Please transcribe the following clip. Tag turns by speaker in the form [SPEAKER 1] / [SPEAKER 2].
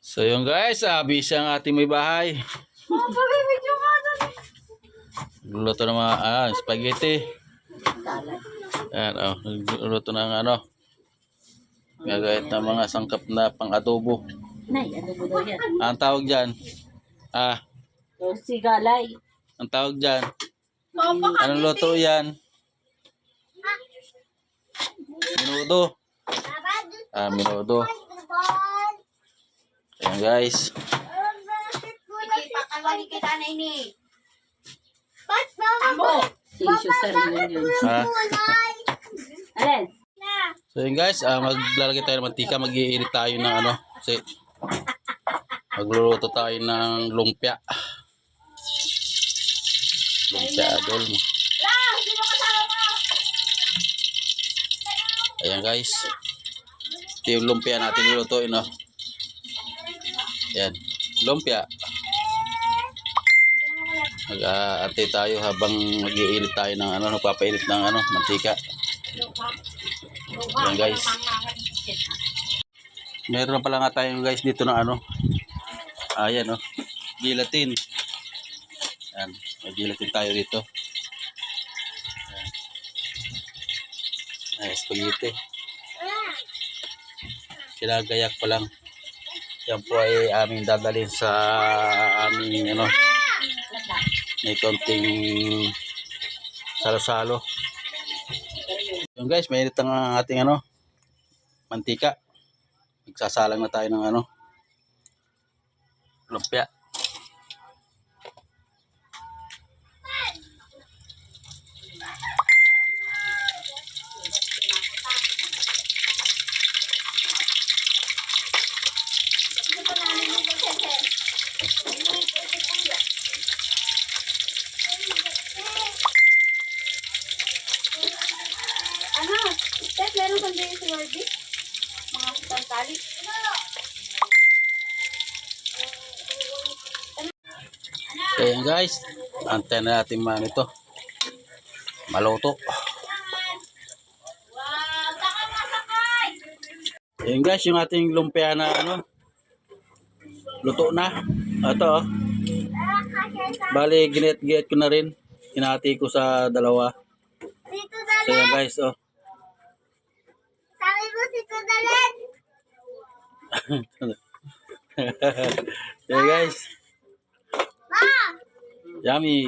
[SPEAKER 1] So yun guys, busy ang ating may bahay.
[SPEAKER 2] Oh, pabibidyo ka doon.
[SPEAKER 1] Luluto ng mga spaghetti. Ayan, luluto ng gagawin ng mga sangkap na pang-adobo.
[SPEAKER 2] Nay, adobo daw yan.
[SPEAKER 1] Ang tawag dyan?
[SPEAKER 2] Si Galay.
[SPEAKER 1] Ang tawag dyan? Anong luto yan? Minudo. Minudo. Ayan guys.
[SPEAKER 3] Pakawali kita na ini.
[SPEAKER 2] Si Susan yun. Alin?
[SPEAKER 1] So yun guys, maglalagay tayo ng mantika, mag-i-init tayo ng kasi magluluto tayo ng lumpia. Lumpia adol. Ayan guys. Ito yung lumpia natin lulutuin, no? Ayan, lumpia. Mag-aantay tayo habang mag-iinit tayo ng nagpapainit ng mantika. Ayan guys. Meron pala nga tayo guys dito na ayan gelatin. Ayan, may gelatin tayo dito. Ayan, spaghetti. Kinagayak pa lang. Yan po ay aming dadalhin sa aming may konting salo-salo. Yung guys, mainit ang ating mantika. Magsasalang na tayo ng lumpia.
[SPEAKER 3] Meron kang ganyan si Wardy? Mga pagkali.
[SPEAKER 1] Ayan guys, antayin na natin ito maluto. Ayan guys, yung ating lumpia na luto na. Ito bali ginit-git ko na rin, hinati ko sa dalawa. So ayan guys,
[SPEAKER 3] Sabi mo si Tudalan.
[SPEAKER 1] ayan guys,
[SPEAKER 3] Ma!
[SPEAKER 1] yummy.